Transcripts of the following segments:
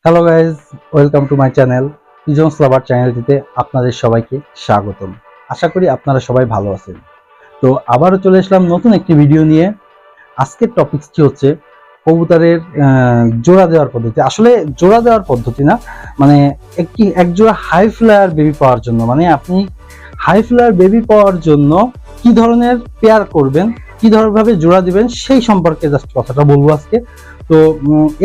Hello guys, welcome to my channel pigeons lover চ্যানেলটিতে আপনাদের সবাইকে স্বাগতম। আশা করি আপনারা সবাই ভালো আছেন। তো আবারও চলে আসলাম নতুন একটি ভিডিও নিয়ে। আজকের টপিকসটি হচ্ছে কবুতরের জোড়া দেওয়ার পদ্ধতি। আসলে জোড়া দেওয়ার পদ্ধতি না, মানে এক জোড়া হাই ফ্লায়ার বেবি পাওয়ার জন্য, মানে আপনি হাই ফ্লায়ার বেবি পাওয়ার জন্য কি ধরনের পেয়ার করবেন, কি ধরনের জোড়া দিবেন সেই সম্পর্কে জাস্ট কথাটা বলবো আজকে। তো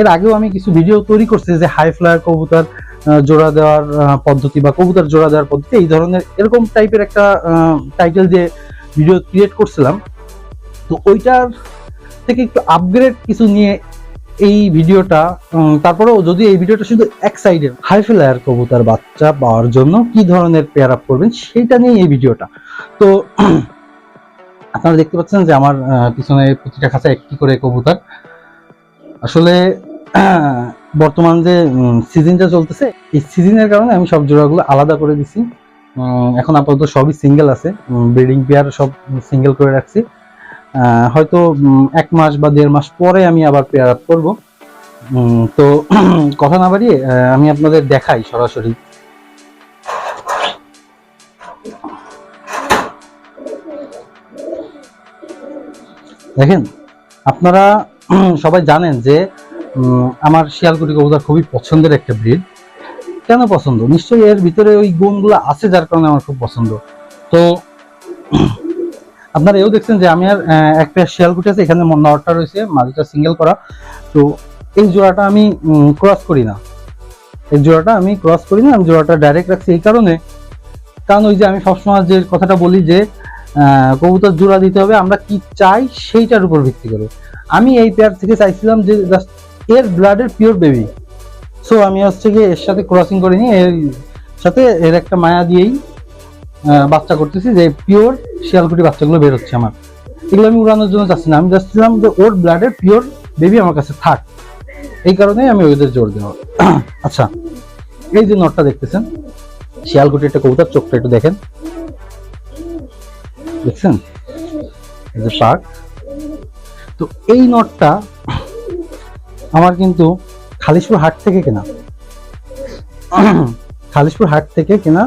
এর আগেও আমি কিছু ভিডিও তৈরি করছি যে হাই ফ্লায়ার কবুতর জোড়া দেওয়ার পদ্ধতি বা কবুতর জোড়া দেওয়ার পদ্ধতি, এই ধরনের এরকম টাইপের একটা টাইটেল দিয়ে ভিডিও ক্রিয়েট করছিলাম। তো ওইটার থেকে একটু আপগ্রেড কিছু নিয়ে এই ভিডিওটা, তারপরেও যদি এই ভিডিওটা শুধু এক সাইডের হাই ফ্লায়ার কবুতর বাচ্চা পাওয়ার জন্য কি ধরনের পেয়ার আপ করবেন সেইটা নিয়ে এই ভিডিওটা। তো আপনারা দেখতে পাচ্ছেন যে আমার পিছনে প্রতিটা খাঁচায় একটি করে কবুতর। আসলে বর্তমান যে সিজনটা চলতেছে, এই সিজনের কারণে আমি সব জোড়াগুলো আলাদা করে দিছি। এখন আপাতত সবই সিঙ্গেল আছে, ব্রিডিং পেয়ার সব সিঙ্গেল করে রাখছি। হয়তো 1 মাস বা 1.5 মাস পরে আমি আবার পেয়ার আপ করবো। তো কথা না বাড়িয়ে আমি আপনাদের দেখাই সরাসরি। দেখেন, আপনারা সবাই জানেন যে আমার শিয়ালকুটি কবুতর খুবই পছন্দের একটা ব্রিড। কেন পছন্দ? নিশ্চয়ই এর ভিতরে ওই গুণগুলো আছে যার কারণে আমার খুব পছন্দ। তো আপনারা এও দেখছেন যে আমি আর একটা শিয়ালকুটি আছে, এখানে নরটা রয়েছে, মাঝিটা সিঙ্গেল করা। তো এই জোড়াটা আমি ক্রস করি না, আমি জোড়াটা ডাইরেক্ট রাখছি এই কারণে, কারণ ওই যে আমি সবসময় যে কথাটা বলি যে কবুতর জোড়া দিতে হবে আমরা কি চাই সেইটার উপর ভিত্তি করে। আমি এই পেয়ার থেকে চাইছিলাম যে জাস্ট এর ব্লাডের পিওর বেবি, সো আমি হচ্ছে গিয়ে এর সাথে ক্রসিং করে নিয়ে এর সাথে এর একটা মায়া দিয়েই বাচ্চা করতেছি, যে পিওর শিয়ালকুটি বাচ্চাগুলো বের হচ্ছে আমার। এগুলো আমি উড়ানোর জন্য চাচ্ছি না, আমি চাচ্ছিলাম যে ওর ব্লাডের পিওর বেবি আমার কাছে থাক, এই কারণেই আমি ওদের জোর দেওয়া। আচ্ছা, এই যে নটটা দেখতেছেন শিয়ালকুটি একটা কবুতর, চোখটা একটু দেখেন, দেখছেন এই যে পাক। তো এই নটটা আমার কিন্তু খালিশপুর হাট থেকে কেনা,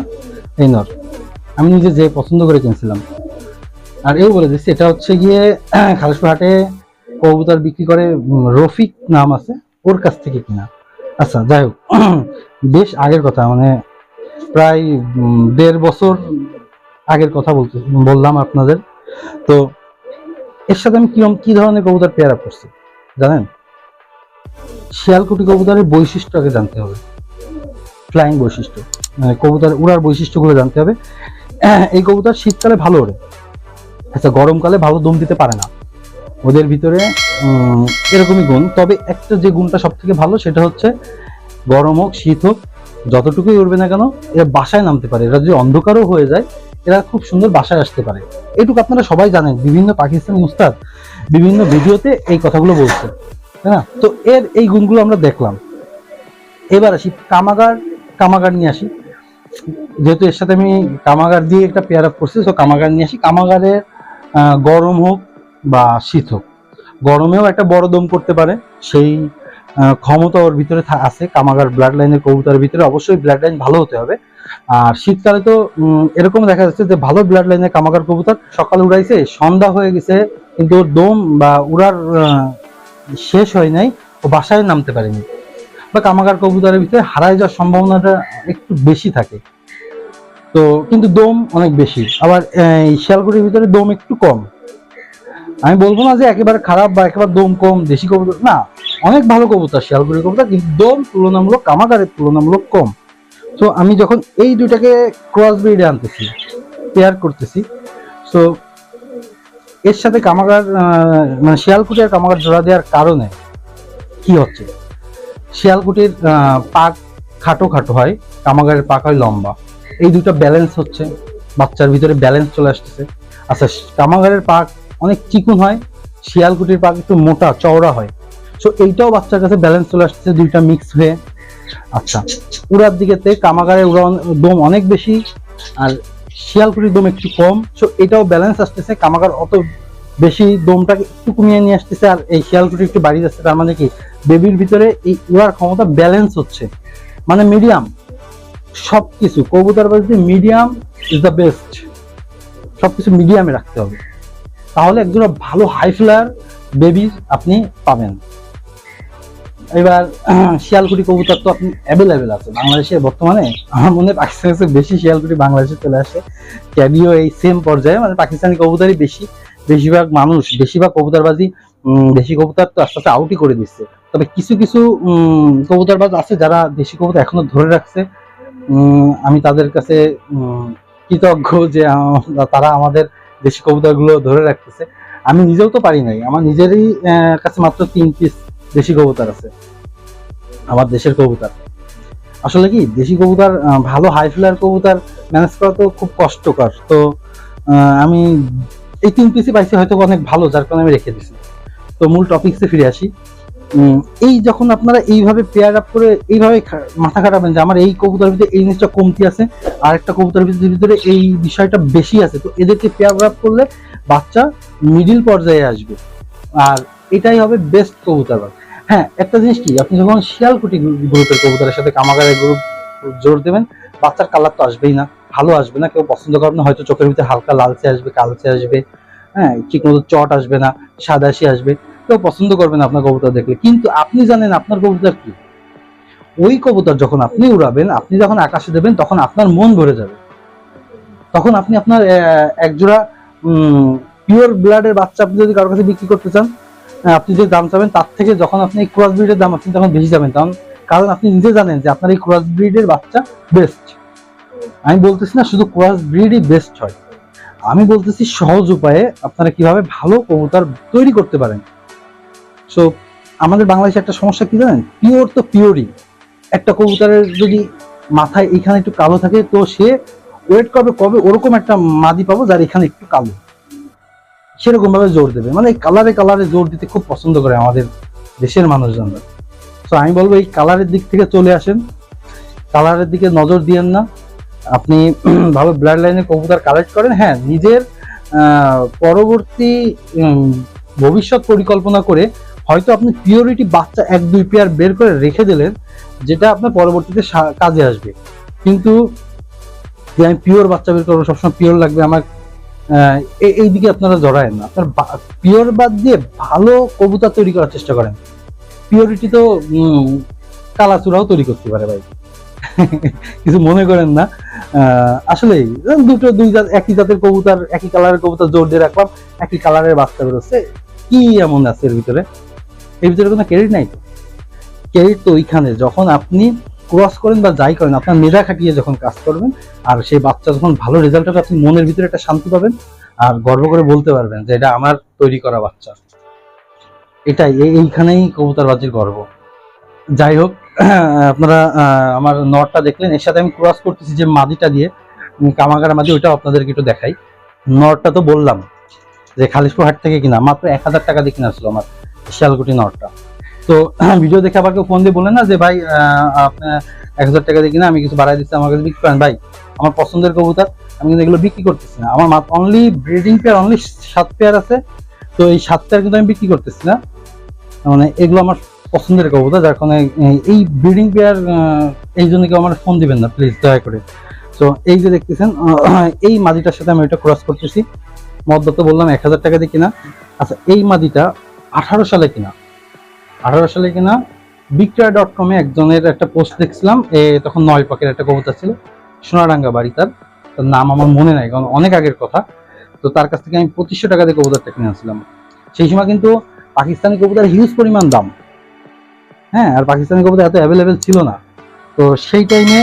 এই নট আমি নিজে যে পছন্দ করে কিনছিলাম। আর এও বলে দিচ্ছি এটা হচ্ছে গিয়ে খালিশপুর হাটে কবুতর বিক্রি করে রফিক নাম আছে, ওর কাছ থেকে কিনা। আচ্ছা, যাই হোক, বেশ আগের কথা, মানে প্রায় 1.5 বছর আগের কথা বললাম আপনাদের। তো এর সাথে আমি কি ধরনের কবুতর পেয়ার আপ করছি জানেন? শিয়ালকুটি কবুতরের বৈশিষ্ট্য আগে জানতে হবে, ফ্লাইং বৈশিষ্ট্য, মানে কবুতর উড়ার বৈশিষ্ট্যগুলো জানতে হবে। এই কবুতর শীতকালে ভালো ওড়ে, আচ্ছা গরমকালে ভালো দম দিতে পারে না, ওদের ভিতরে এরকমই গুণ। তবে একটা যে গুণটা সব থেকে ভালো সেটা হচ্ছে গরম হোক শীত হোক যতটুকুই উড়বে না কেন এরা বাসায় নামতে পারে। এরা যদি অন্ধকারও হয়ে যায় এরা খুব সুন্দর বাসায় আসতে পারে। এইটুকু আপনারা সবাই জানেন, বিভিন্ন পাকিস্তানি উস্তাদ বিভিন্ন ভিডিওতে এই কথাগুলো বলছে, তাই না? তো এর এই গুণগুলো আমরা দেখলাম। এবার আসি কামাগার নিয়ে আসি। যেহেতু এর সাথে আমি কামাগার দিয়ে একটা পেয়ার আপ করছি, তো কামাগার নিয়ে আসি। কামাগারের গরম হোক বা শীত হোক, গরমেও একটা বড় দম করতে পারে, সেই ক্ষমতা ওর ভিতরে আছে। কামাগার ব্লাড লাইনের কবুতরের ভিতরে অবশ্যই ব্লাড লাইন ভালো হতে হবে। আর শীতকালে তো এরকম দেখা যাচ্ছে যে ভালো ব্লাড লাইনের কামাগার কবুতর সকালে উড়াইছে, সন্ধ্যা হয়ে গেছে, কিন্তু ওর দম বা উড়ার শেষ হয় নাই, ও বাসায় নামতে পারেনি, বা কামাগার কবুতরের ভিতরে হারায় যাওয়ার সম্ভাবনাটা একটু বেশি থাকে। তো কিন্তু দম অনেক বেশি। আবার শিয়ালকুটির ভিতরে দম একটু কম। আমি বলবো না যে একেবারে খারাপ বা একেবারে দম কম, দেশি কবুতর না, অনেক ভালো কবুতর শিয়ালকুটির কবুতর, কিন্তু দম তুলনামূলক কামাগারের তুলনামূলক কম। তো আমি যখন এই দুইটাকে ক্রস ব্রিডে আনতেছি, পেয়ার করতেছি, তো এর সাথে কামাগার মানে শিয়ালকুটি আর কামাগার জোড়া দেওয়ার কারণে কি হচ্ছে, শিয়ালকুটির পাক খাটো খাটো হয়, কামাগারের পাক হয় লম্বা। এই দুটো ব্যালেন্স হচ্ছে, বাচ্চার ভিতরে ব্যালেন্স চলে আসতেছে। আচ্ছা, কামাগারের পাক অনেক চিকুন হয়, শিয়ালকুটির পাক একটু মোটা চওড়া হয়, সো এইটাও বাচ্চার কাছে ব্যালেন্স চলে আসতেছে, দুইটা মিক্স হয়ে। আচ্ছা, উড়ার দিকেতে কামাগারের দম অনেক বেশি আর শিয়ালকুটির দম একটু কম, সো এটাও ব্যালেন্স আসতেছে। কামাগার অত বেশি দমটাকে একটু কমিয়ে নিয়ে আসতেছে, আর এই শিয়ালকুটি একটু বাড়িয়ে যাচ্ছে। তার মানে কি বেবির ভিতরে এই উড়ার ক্ষমতা ব্যালেন্স হচ্ছে, মানে মিডিয়াম সবকিছু। কবুতর বাজিতে মিডিয়াম ইজ দ্য বেস্ট, সবকিছু মিডিয়ামে রাখতে হবে, তাহলে একজোড়া ভালো হাই ফ্লায়ার বেবি আপনি পাবেন। এবার শিয়ালকুটি কবুতর তো আপনি অ্যাভেলেবেল আছে বাংলাদেশে বর্তমানে। আমার মনে হয় পাকিস্তানের বেশি শিয়ালকুটি বাংলাদেশে চলে আসে, ক্যাবিও এই সেম পর্যায়ে, মানে পাকিস্তানি কবুতরই বেশি। বেশিরভাগ মানুষ, বেশিরভাগ কবুতরবাজি দেশি কবুতর তো আস্তে আস্তে আউটই করে দিচ্ছে। তবে কিছু কিছু কবুতরবাজ আছে যারা দেশি কবুতর এখনো ধরে রাখছে। আমি তাদের কাছে কৃতজ্ঞ যে তারা আমাদের দেশি কবুতরগুলো ধরে রাখতেছে। আমি নিজেও তো পারি নাই, আমার নিজেরই কাছে মাত্র 3 পিস দেশি কবুতর আছে, আমার দেশের কবুতর। আসলে কি দেশি কবুতর ভালো হাই ফ্লায়ার কবুতর ম্যানেজ করা তো খুব কষ্টকর। তো আমি এই 3 পিসই পাইছি, হয়তো অনেক ভালো, যার কারণে আমি রেখে দিছি। তো মূল টপিকসে ফিরে আসি। এই যখন আপনারা এইভাবে পেয়ার আপ করে এইভাবে মাথা খাটাবেন যে আমার এই কবুতরের ভিতরে এই জিনিসটা কমতি আছে, আর একটা কবুতরের ভিতরে এই বিষয়টা বেশি আছে, তো এদেরকে পেয়ার আপ করলে বাচ্চা মিডিল পর্যায়ে আসবে, আর এটাই হবে বেস্ট কবুতর। হ্যাঁ, একটা জিনিস কি, আপনি যখন শিয়ালকুটি গ্রুপের কবুতরের সাথে কামাগারের গ্রুপ জোর দেবেন, বাচ্চার কালার তো আসবেই না, ভালো আসবে না, কেউ পছন্দ করবে না, হয়তো চোখের ভিতরে হালকা লালচে আসবে, কালচে আসবে, হ্যাঁ ঠিক মতো চট আসবে না, সাদাশি আসবে, কেউ পছন্দ করবে না আপনার কবুতর দেখলে। কিন্তু আপনি জানেন আপনার কবুতর কি, ওই কবুতর যখন আপনি উড়াবেন, আপনি যখন আকাশে দেবেন, তখন আপনার মন ভরে যাবে। তখন আপনি আপনার একজোড়া পিওর ব্লাডের বাচ্চা আপনি যদি কারোর কাছে বিক্রি করতে চান, আপনি যে দাম চাবেন তার থেকে যখন আপনি এই ক্রস ব্রিডের দাম আপনি তখন বেশি যাবেন, কারণ আপনি নিজে জানেন যে আপনার এই ক্রস ব্রিডের বাচ্চা বেস্ট। আমি বলতেছি না শুধু ক্রস ব্রিডই বেস্ট হয়, আমি বলতেছি সহজ উপায়ে আপনারা কিভাবে ভালো কবুতর তৈরি করতে পারেন। সো আমাদের বাংলাদেশে একটা সমস্যা কি জানেন, পিওর তো পিওরই, একটা কবুতরের যদি মাথায় এখানে একটু কালো থাকে, তো সে ওয়েট করবে কবে ওরকম একটা মাদি পাবো যার এখানে একটু কালো, সেরকম ভাবে জোর দেবে, মানে কালারে কালারে জোর দিতে খুব পছন্দ করে আমাদের দেশের মানুষজনরা। তো আমি বলবো এই কালারের দিক থেকে চলে আসেন, কালারের দিকে নজর দিয়েন না, আপনি ভালো ব্লাড লাইনের কবুতর কালেক্ট করেন। হ্যাঁ, নিজের পরবর্তী ভবিষ্যৎ পরিকল্পনা করে হয়তো আপনি পিওরিটি বাচ্চা 1-2 পেয়ার বের করে রেখে দিলেন, যেটা আপনার পরবর্তীতে কাজে আসবে। কিন্তু যে আমি পিওর বাচ্চা বের করবো, সবসময় পিওর লাগবে আমার, এই দিকে আপনারা জড়ায়েন না। আপনার পিওর বাদ দিয়ে ভালো কবুতর তৈরি করার চেষ্টা করেন। পিওরিটি তো কালাচুরাও তৈরি করতে পারে ভাই, কিছু মনে করেন না। আসলে দুই জাত একই জাতের কবুতর, একই কালারের কবুতর জোর দিয়ে রাখলাম, একই কালারের বাচ্চা বেরোচ্ছে, কি এমন আছে এর ভিতরে? এর ভিতরে কোনো ক্রেডিট নাই তো। ক্রেডিট তো ওইখানে যখন আপনি ক্রস করেন বা যাই করেন, আপনার মেধা খাটিয়ে যখন কাজ করবেন, আর সেই বাচ্চা যখন ভালো রেজাল্ট হবে, আপনি মনের ভিতরে একটা শান্তি পাবেন, আর গর্ব করে বলতে পারবেন যে এটা আমার তৈরি করা বাচ্চা। এটাই এইখানেই কবুতরবাজির গর্ব। যাই হোক, আপনারা আমার নটটা দেখলেন, এর সাথে আমি ক্রস করতেছি যে মাদিটা দিয়ে, কামাগারা মাদি, ওইটাও আপনাদেরকে একটু দেখাই। নটটা তো বললাম যে খালিশপুর হাট থেকে কিনা, মাত্র 1000 টাকা দিয়ে কিনা ছিল আমার শিয়ালকুটি নটটা। তো ভিডিও দেখে আবার কেউ ফোন দিয়ে বলেন না যে ভাই আপনার 1000 টাকা দিয়ে কিনা আমি কিছু বাড়াই দিচ্ছি, আমার কাছে বিক্রি করেন। ভাই আমার পছন্দের কবুতর, আমি কিন্তু এগুলো বিক্রি করতেছি না, আমার only breeding pair, only 7 pair আছে, তো এই 7 পেয়ার কিন্তু আমি বিক্রি করতেছি না, মানে এগুলো আমার পছন্দের কবুতর, যার কারণে এই ব্রিডিং পেয়ার, এই জন্য কেউ আমার ফোন দিবেন না প্লিজ, দয়া করে। তো এই যে দেখতেছেন, এই মাদিটার সাথে আমি এটা ক্রস করতেছি, মদ্দা তো বললাম 1000 টাকা দিয়ে কিনা। আচ্ছা, এই মাদিটা 18 সালে কিনা, 18 সালে কিনা। বিক্রয়.com এ একজনের একটা পোস্ট দেখছিলাম, তখন 9 পাকের একটা কবুতর ছিল, সোনারাঙ্গা বাড়ি, তার নাম আমার মনে নাই কারণ অনেক আগের কথা। তো তার কাছ থেকে আমি 2500 টাকা দিয়ে কবুতরটা কিনে আনছিলাম। সেই সময় কিন্তু পাকিস্তানি কবুতর হিউজ পরিমাণ দাম, হ্যাঁ, আর পাকিস্তানি কবুতর এত অ্যাভেলেবেল ছিল না। তো সেই টাইমে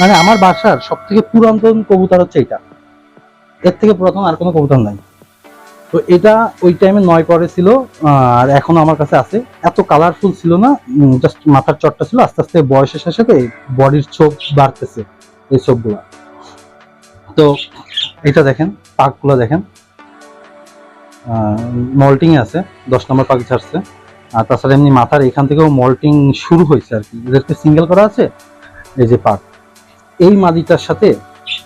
মানে আমার বাসার সব থেকে পুরাতন কবুতর হচ্ছে এটা, এর থেকে পুরাতন আর কোনো কবুতর নাই। তো এটা ওই টাইমে 9 পরে ছিল, আর এখনো আমার কাছে আছে। এত কালারফুল ছিল না, জাস্ট মাথার চটটা ছিল, আস্তে আস্তে বয়সের সাথে সাথে বডির ছোপ বাড়তেছে, এই ছোপগুলো। তো এটা দেখেন, পাকগুলো দেখেন, মল্টিং আছে, 10 নম্বর পাক ছাড়ছে। আর তাছাড়া এমনি মাথার এখান থেকেও মল্টিং শুরু হয়েছে আর কি, এদেরকে সিঙ্গেল করা আছে। এই যে পাক, এই মাদিটার সাথে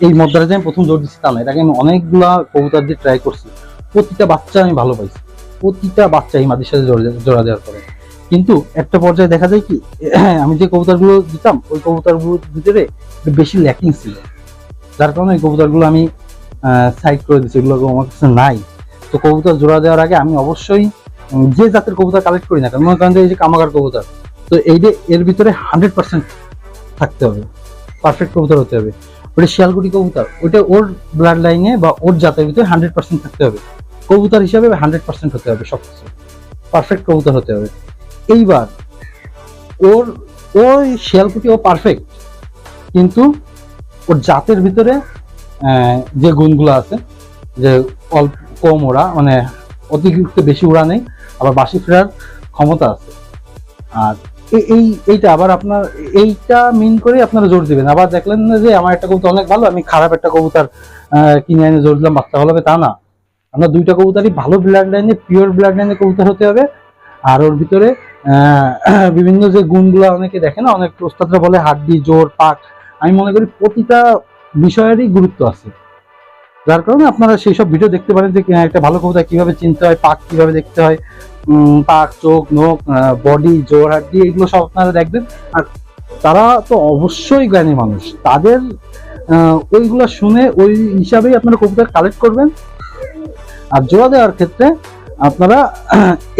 এই মদ্দারে যে আমি প্রথম জোর দিচ্ছি তা না, এটাকে আমি অনেকগুলা কবুতর দিয়ে ট্রাই করছি, প্রতিটা বাচ্চা আমি ভালো পাইছি, প্রতিটা বাচ্চা এই মাদির সাথে জোড়া দেওয়ার পরে। কিন্তু একটা পর্যায়ে দেখা যায় কি, আমি যে কবুতরগুলো দিতাম ওই কবুতরগুলোর ভিতরে একটু বেশি ল্যাকিং ছিল, যার কারণে ওই কবুতরগুলো আমি সাইড করে দিচ্ছি, এগুলো আমার কাছে নাই। তো কবুতর জোড়া দেওয়ার আগে আমি অবশ্যই যে জাতের কবুতর কালেক্ট করি না কেন, মনে করেন যে এই যে কামাগার কবুতর, তো এর ভিতরে 100% থাকতে হবে, পারফেক্ট কবুতর হতে হবে। ওটা শিয়ালকুটি কবুতর, ওইটা ওর ব্লাড লাইনে বা ওর জাতের ভিতরে 100% থাকতে হবে, কবুতর হিসাবে 100% হতে হবে, সবকিছু পারফেক্ট কবুতর হতে হবে। এইবার ওর ওই শিয়ালকুটি ও পারফেক্ট, কিন্তু ওর জাতের ভিতরে যে গুণগুলো আছে, যে অল্প কম ওরা, মানে অতিরিক্ত বেশি উড়া নেই, আবার বাসি ফেরার ক্ষমতা আছে। আর এইটা আবার আপনার এইটা মিন করে আপনারা জোর দিবেন। আবার দেখলেন না যে আমার একটা কবুতর অনেক ভালো, আমি খারাপ একটা কবুতর কিনে এনে জোর দিলাম বাচ্চা ভালো হবে, তা না। আপনার দুইটা কবুতরই ভালো ব্লাড লাইনে, পিওর ব্লাড লাইনে কবুতর হতে হবে। আর ওর ভিতরে বিভিন্ন যে গুণগুলো অনেকে দেখে না, অনেক প্রস্তাবরা বলে হাড্ডি, জোর, পাক, আমি মনে করি প্রতিটা বিষয়েরই গুরুত্ব আছে। যার কারণে আপনারা সেই সব ভিডিও দেখতে পারেন যে একটা ভালো কবুতর কিভাবে চিনতে হয়, পাক কিভাবে দেখতে হয়, পাক, চোখ, নখ, বডি, জোর, হাড্ডি, এগুলো সব আপনারা দেখবেন। আর তারা তো অবশ্যই জ্ঞানী মানুষ, তাদের ওইগুলো শুনে ওই হিসাবেই আপনারা কবুতর কালেক্ট করবেন। আর জোড়া দেওয়ার ক্ষেত্রে আপনারা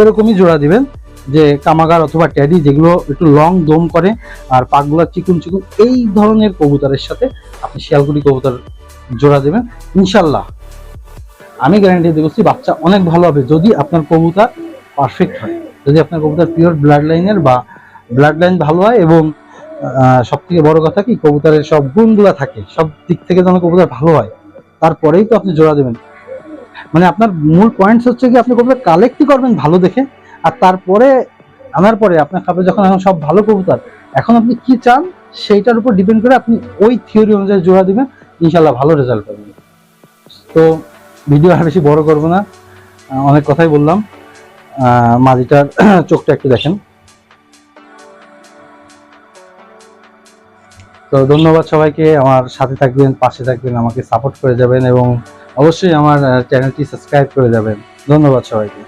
এরকমই জোড়া দিবেন যে কামাগার অথবা ট্যাডি, যেগুলো একটু লং দম করে আর পাকগুলো চিকুন চিকুন, এই ধরনের কবুতরের সাথে আপনি শিয়ালকুটি কবুতর জোড়া দেবেন। ইনশাল্লাহ আমি গ্যারান্টি দিচ্ছি বাচ্চা অনেক ভালো হবে, যদি আপনার কবুতর পারফেক্ট হয়, যদি আপনার কবুতর পিওর ব্লাড লাইনের বা ব্লাড লাইন ভালো হয়, এবং সব থেকে বড় কথা কি কবুতরের সব গুণগুলা থাকে, সব দিক থেকে যেন কবুতর ভালো হয়, তারপরেই তো আপনি জোড়া দেবেন। মানে আপনার মূল পয়েন্টস হচ্ছে কি আপনি কবুতর কালেক্টই করবেন ভালো দেখে, আর তারপরে আনার পরে আপনার খাবে যখন এখন সব ভালো কবুতর, এখন আপনি কি চান সেইটার উপর ডিপেন্ড করে আপনি ওই থিওরি অনুযায়ী জোড়া দিবেন, ইনশাল্লাহ ভালো রেজাল্ট পাবেন। তো ভিডিও আর বেশি বড় করবো না, অনেক কথাই বললাম। মাদিটার চোখটা একটু দেখেন। তো ধন্যবাদ সবাইকে, আমার সাথে থাকবেন, পাশে থাকবেন, আমাকে সাপোর্ট করে যাবেন, এবং অবশ্যই আমার চ্যানেলটি সাবস্ক্রাইব করে যাবেন। ধন্যবাদ সবাইকে।